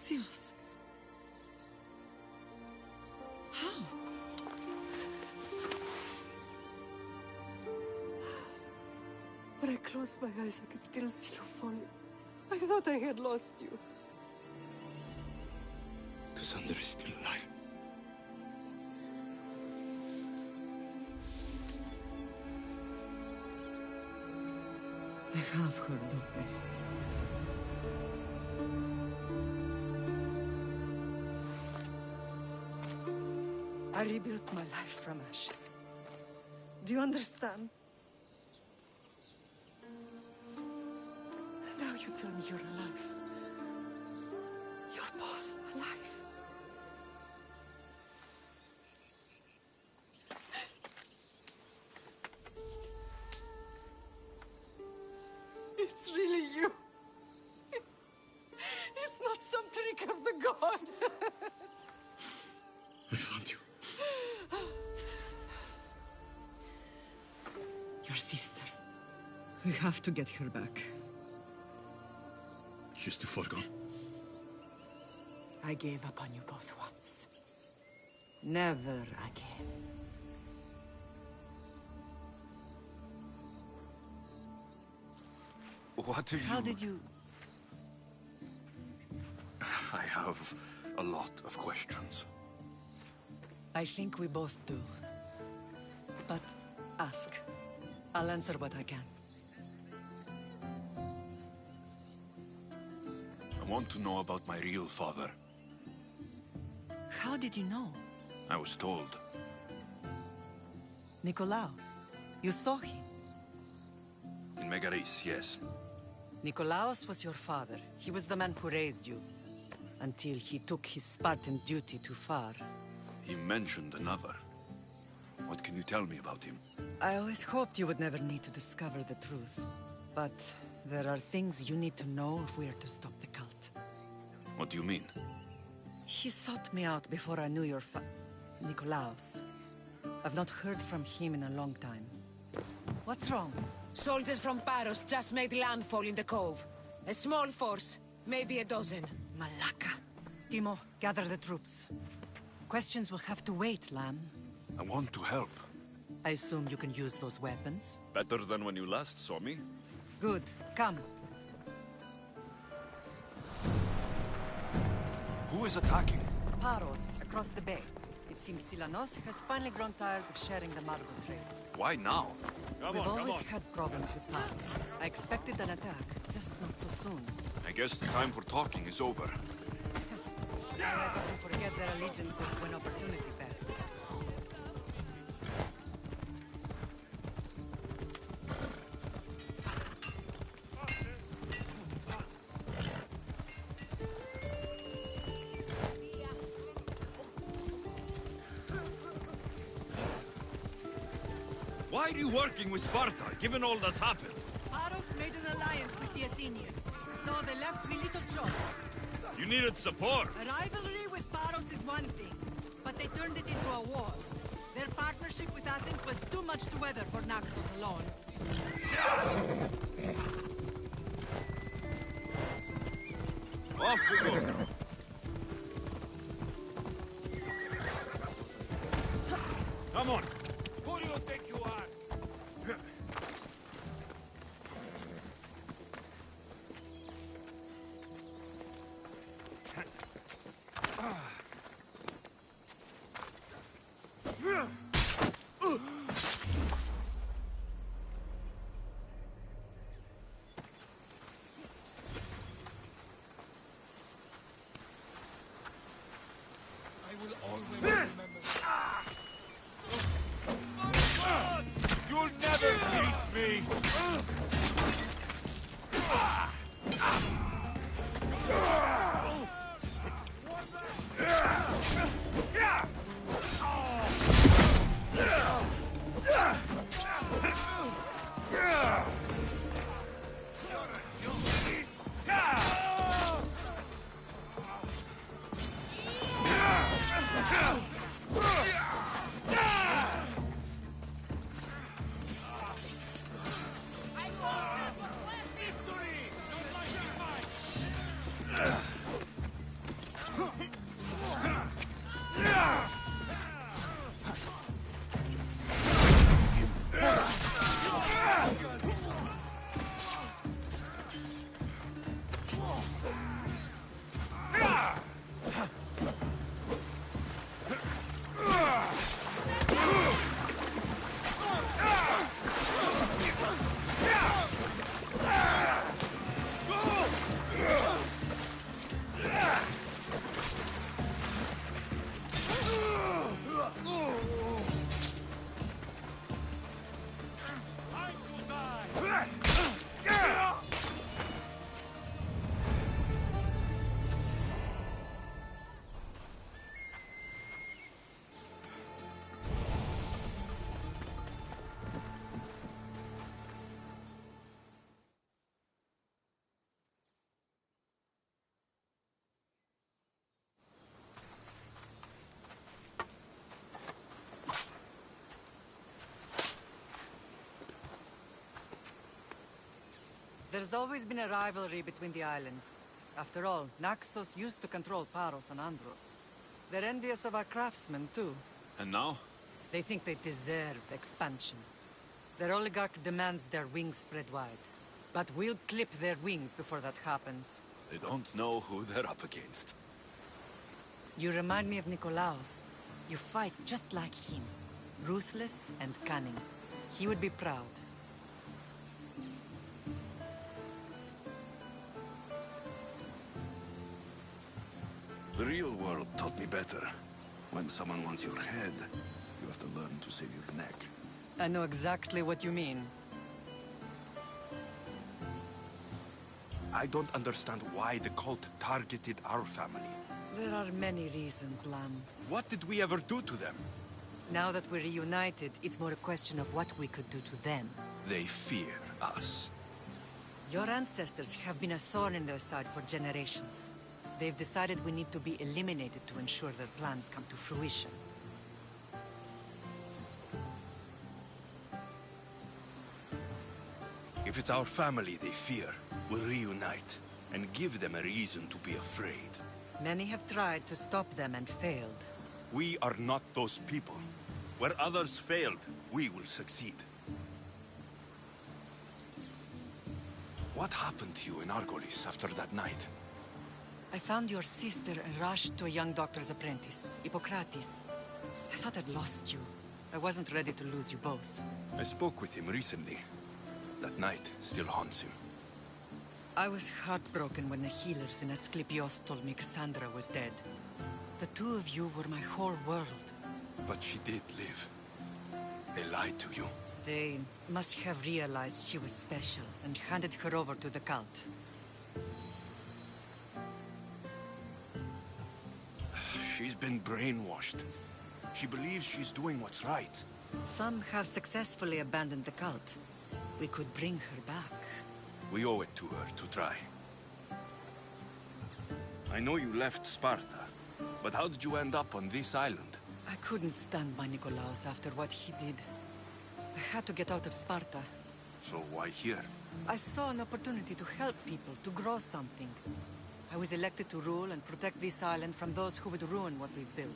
Theseus. How? When I closed my eyes, I could still see you falling. I thought I had lost you. Cassandra is still alive. I have her, Dupe. I rebuilt my life from ashes. Do you understand? Now you tell me you're alive. You're both alive. It's really you. It's not some trick of the gods. I found you. Your sister. We have to get her back. She's too far gone. I gave up on you both once. Never again. What do you... How did you... I have a lot of questions. I think we both do. But ask. I'll answer what I can. I want to know about my real father. How did you know? I was told. Nikolaos. You saw him. In Megaris, yes. Nikolaos was your father. He was the man who raised you. Until he took his Spartan duty too far. He mentioned another. What can you tell me about him? I always hoped you would never need to discover the truth. But there are things you need to know if we are to stop the cult. What do you mean? He sought me out before I knew your Nikolaos. I've not heard from him in a long time. What's wrong? Soldiers from Paros just made landfall in the cove. A small force, maybe a dozen. Malaka. Timo, gather the troops. Questions will have to wait, Lamb. I want to help. I assume you can use those weapons? Better than when you last saw me. Good. Come. Who is attacking? Paros, across the bay. It seems Silanos has finally grown tired of sharing the Margo trade. Why now? We've always had problems with Paros. I expected an attack, just not so soon. I guess the time for talking is over. Allies often forget their allegiances when opportunity beckons. Why are you working with Sparta, given all that's happened? Paros made an alliance with the Athenians, so they left me little choice. You needed support. A rivalry with Paros is one thing, but they turned it into a war. Their partnership with Athens was too much to weather for Naxos alone. Off we go now. Come on. Who do you think you are? I will always remember. There's always been a rivalry between the islands. After all, Naxos used to control Paros and Andros. They're envious of our craftsmen, too. And now? They think they deserve expansion. Their oligarch demands their wings spread wide. But we'll clip their wings before that happens. They don't know who they're up against. You remind me of Nikolaos. You fight just like him. Ruthless and cunning. He would be proud. The real world taught me better. When someone wants your head, you have to learn to save your neck. I know exactly what you mean. I don't understand why the cult targeted our family. There are many reasons, Lam. What did we ever do to them? Now that we're reunited, it's more a question of what we could do to them. They fear us. Your ancestors have been a thorn in their side for generations. They've decided we need to be eliminated to ensure their plans come to fruition. If it's our family they fear, we'll reunite and give them a reason to be afraid. Many have tried to stop them and failed. We are not those people. Where others failed, we will succeed. What happened to you in Argolis after that night? I found your sister and rushed to a young doctor's apprentice, Hippocrates. I thought I'd lost you. I wasn't ready to lose you both. I spoke with him recently. That night still haunts him. I was heartbroken when the healers in Asclepios told me Cassandra was dead. The two of you were my whole world. But she did live. They lied to you. They must have realized she was special and handed her over to the cult. She's been brainwashed. She believes she's doing what's right. Some have successfully abandoned the cult. We could bring her back. We owe it to her to try. I know you left Sparta, but how did you end up on this island? I couldn't stand by Nikolaos after what he did. I had to get out of Sparta. So why here? I saw an opportunity to help people, to grow something. I was elected to rule and protect this island from those who would ruin what we've built.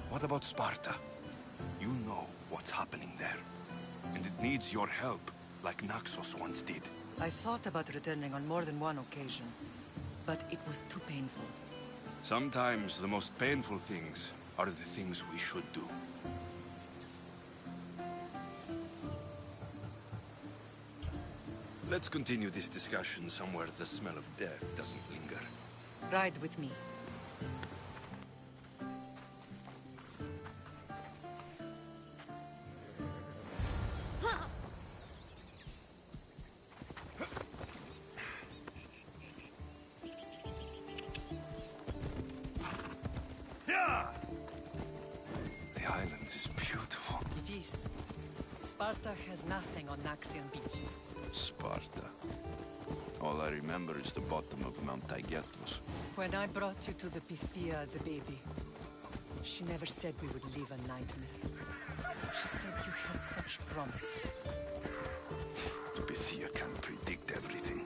What about Sparta? You know what's happening there. And it needs your help, like Naxos once did. I thought about returning on more than one occasion, but it was too painful. Sometimes the most painful things are the things we should do. Let's continue this discussion somewhere the smell of death doesn't linger. Ride with me. The island is beautiful. It is. Sparta has nothing on Naxian beaches. Sparta. All I remember is the bottom of Mount Taygetos. When I brought you to the Pythia as a baby, she never said we would live a nightmare. She said you had such promise. The Pythia can predict everything.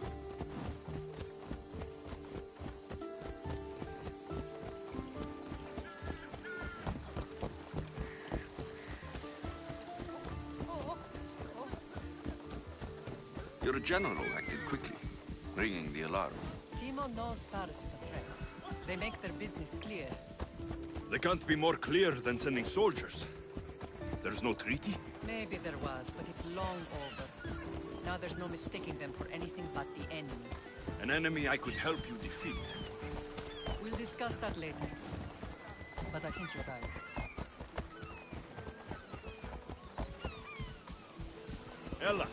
Your general acted quickly, ringing the alarm. Timo knows Paris is a threat. They make their business clear. They can't be more clear than sending soldiers. There's no treaty? Maybe there was, but it's long over. Now there's no mistaking them for anything but the enemy. An enemy I could help you defeat. We'll discuss that later. But I think you're right. Ella!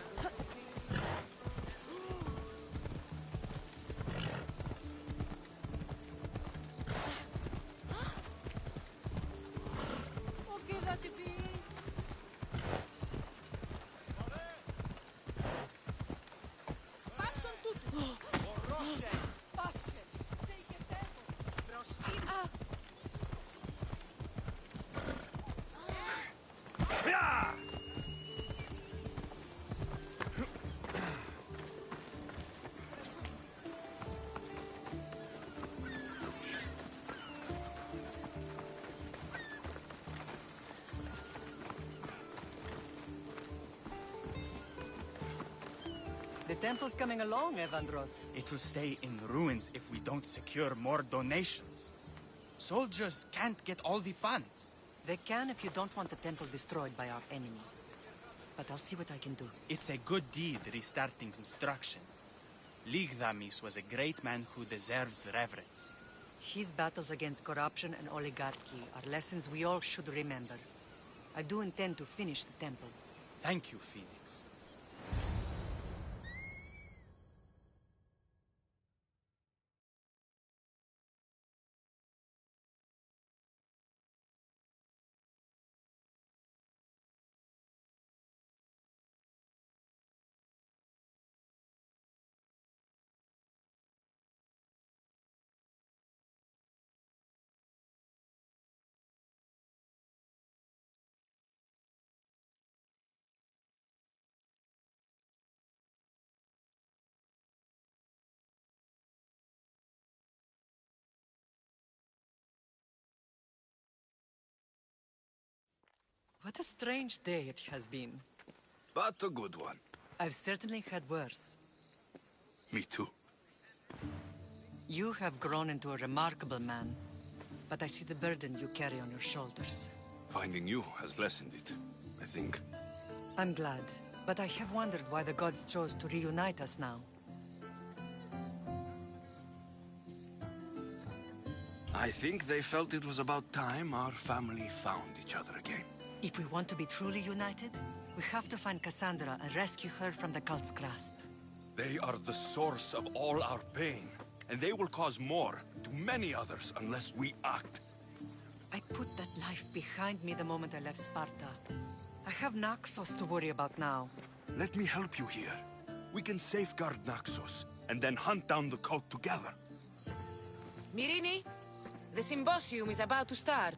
The temple's coming along, Evandros. It will stay in ruins if we don't secure more donations. Soldiers can't get all the funds. They can if you don't want the temple destroyed by our enemy. But I'll see what I can do. It's a good deed restarting construction. Ligdamis was a great man who deserves reverence. His battles against corruption and oligarchy are lessons we all should remember. I do intend to finish the temple. Thank you, Phoenix. What a strange day it has been. But a good one. I've certainly had worse. Me too. You have grown into a remarkable man, but I see the burden you carry on your shoulders. Finding you has lessened it, I think. I'm glad, but I have wondered why the gods chose to reunite us now. I think they felt it was about time our family found each other again. If we want to be truly united, we have to find Cassandra and rescue her from the cult's grasp. They are the source of all our pain, and they will cause more to many others unless we act. I put that life behind me the moment I left Sparta. I have Naxos to worry about now. Let me help you here. We can safeguard Naxos, and then hunt down the cult together. Myrrine, the symposium is about to start.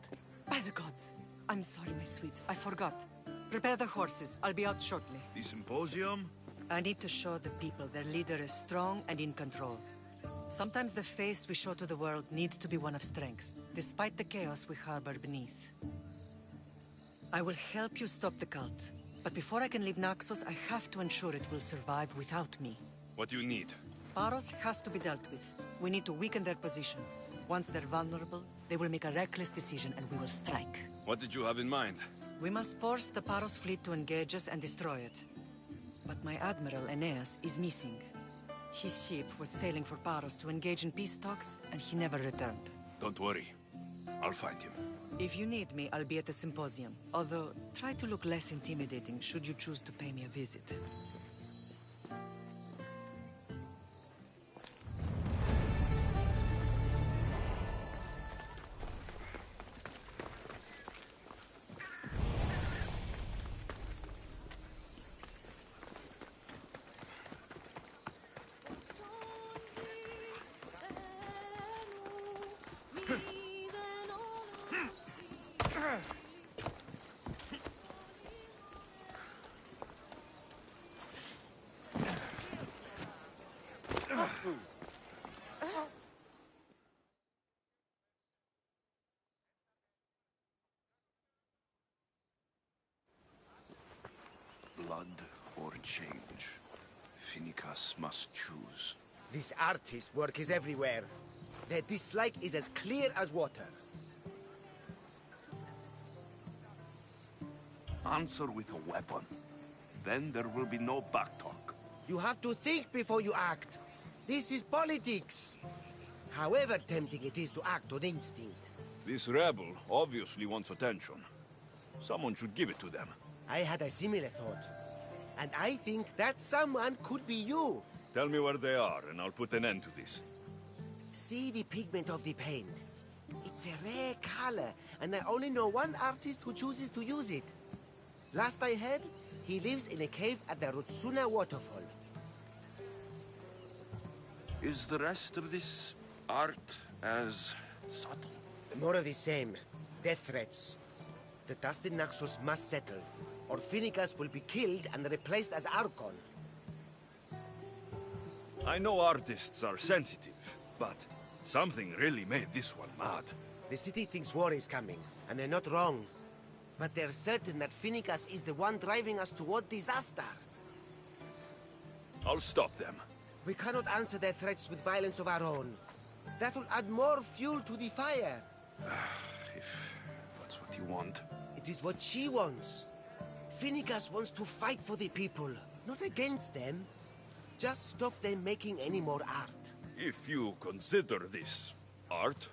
By the gods! I'm sorry, my sweet. I forgot. Prepare the horses. I'll be out shortly. The symposium? I need to show the people their leader is strong and in control. Sometimes the face we show to the world needs to be one of strength, despite the chaos we harbor beneath. I will help you stop the cult, but before I can leave Naxos, I have to ensure it will survive without me. What do you need? Paros has to be dealt with. We need to weaken their position. Once they're vulnerable, they will make a reckless decision and we will strike. What did you have in mind? We must force the Paros fleet to engage us and destroy it. But my admiral, Aeneas, is missing. His ship was sailing for Paros to engage in peace talks, and he never returned. Don't worry. I'll find him. If you need me, I'll be at the symposium. Although, try to look less intimidating should you choose to pay me a visit. Blood or change? Finicas must choose. This artist's work is everywhere. Their dislike is as clear as water. Answer with a weapon. Then there will be no backtalk. You have to think before you act. This is politics. However tempting it is to act on instinct. This rebel obviously wants attention. Someone should give it to them. I had a similar thought. And I think that someone could be you. Tell me where they are, and I'll put an end to this. See the pigment of the paint. It's a rare color, and I only know one artist who chooses to use it. Last I heard, he lives in a cave at the Rotsuna waterfall. Is the rest of this art as subtle? More of the same. Death threats. The dust in Naxos must settle, or Finicas will be killed and replaced as Archon. I know artists are sensitive, but something really made this one mad. The city thinks war is coming, and they're not wrong. But they're certain that Finicas is the one driving us toward disaster. I'll stop them. We cannot answer their threats with violence of our own. That will add more fuel to the fire. If that's what you want. It is what she wants. Finicas wants to fight for the people, not against them. Just stop them making any more art. If you consider this art...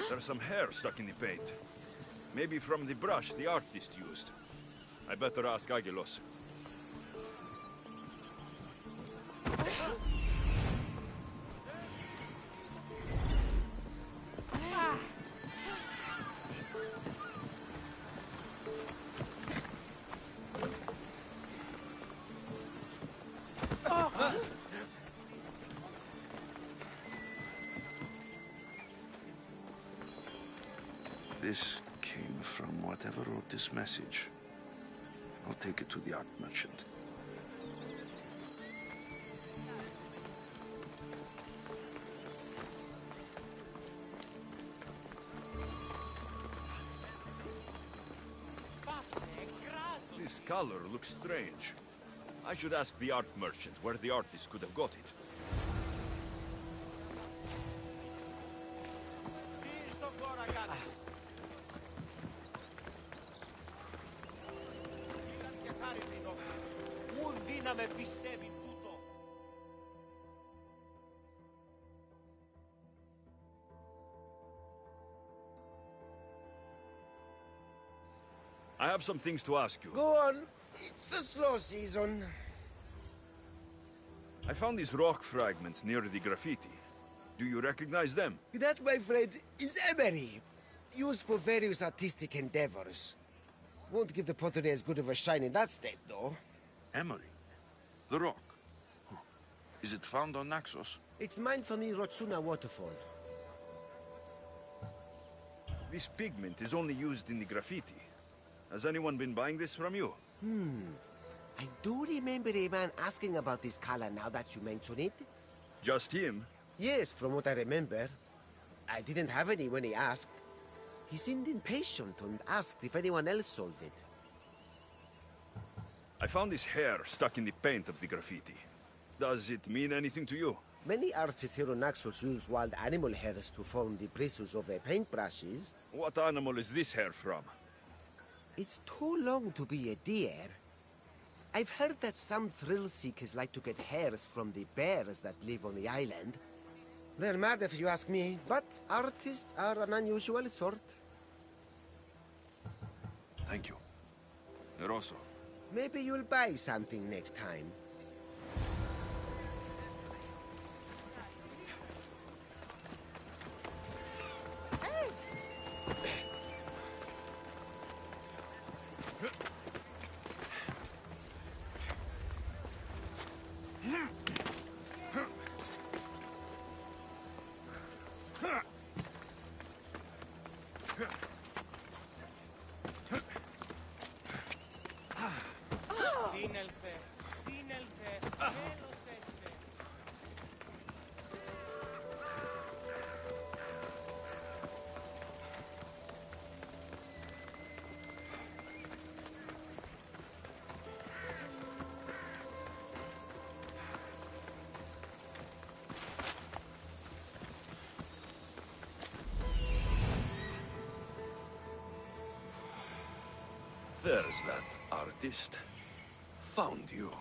There's some hair stuck in the paint. Maybe from the brush the artist used. I better ask Agelos. This came from whatever wrote this message. I'll take it to the art merchant. This color looks strange. I should ask the art merchant where the artist could have got it. I have some things to ask you. Go on. It's the slow season. I found these rock fragments near the graffiti. Do you recognize them? That, my friend, is emery. Used for various artistic endeavors. Won't give the pottery as good of a shine in that state, though. Emery? The rock? Huh. Is it found on Naxos? It's mined from the Rotsuna waterfall. This pigment is only used in the graffiti. Has anyone been buying this from you? I do remember a man asking about this color now that you mention it. Just him? Yes, from what I remember. I didn't have any when he asked. He seemed impatient and asked if anyone else sold it. I found this hair stuck in the paint of the graffiti. Does it mean anything to you? Many artists here on Naxos use wild animal hairs to form the bristles of their paintbrushes. What animal is this hair from? It's too long to be a deer. I've heard that some thrill-seekers like to get hairs from the bears that live on the island. They're mad if you ask me, but artists are an unusual sort. Thank you. Eroso. Maybe you'll buy something next time. Sin el fe. There's that artist. Found you.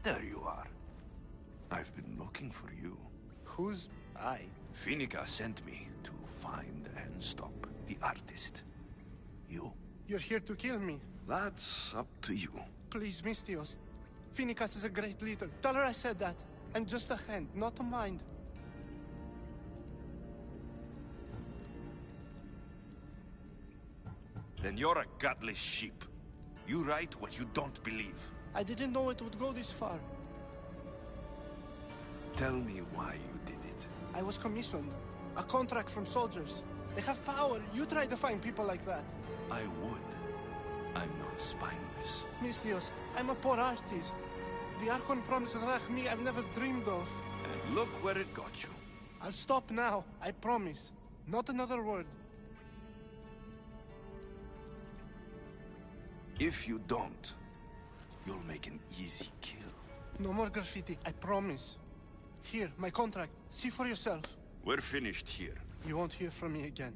There you are. I've been looking for you. Who's I? Finica sent me to find and stop the artist. You? You're here to kill me. That's up to you. Please, Mistios. Finicas is a great leader. Tell her I said that. And just a hand, not a mind. Then you're a gutless sheep. You write what you don't believe. I didn't know it would go this far. Tell me why you did it. I was commissioned. A contract from soldiers. They have power. You try to find people like that. I would. I'm not spineless. Mistios, I'm a poor artist. The Archon promised Rachmi I've never dreamed of. And look where it got you. I'll stop now, I promise. Not another word. If you don't, you'll make an easy kill. No more graffiti, I promise. Here, my contract. See for yourself. We're finished here. You won't hear from me again.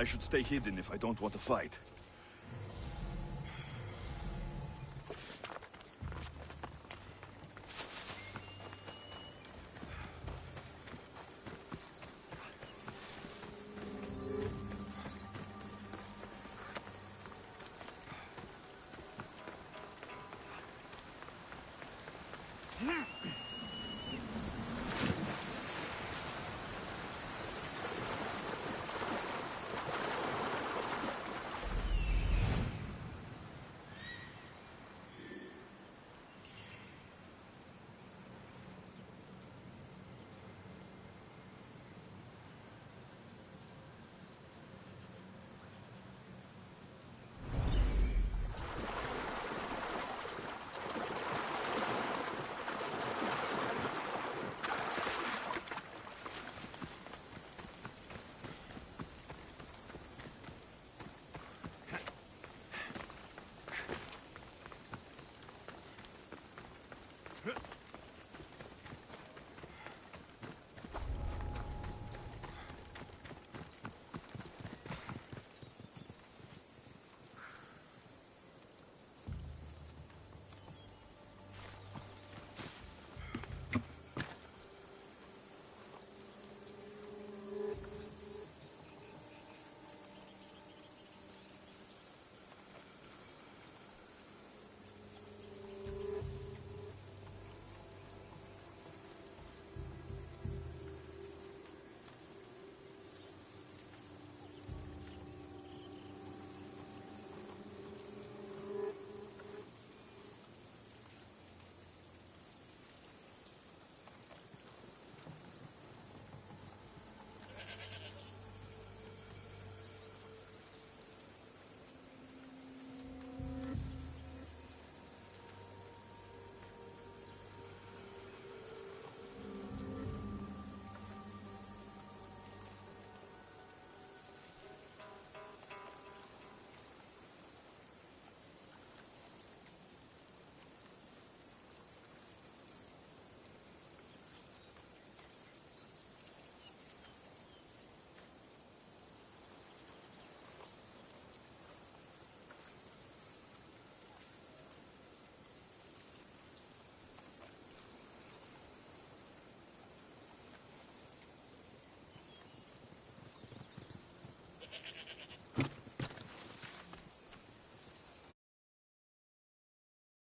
I should stay hidden if I don't want to fight.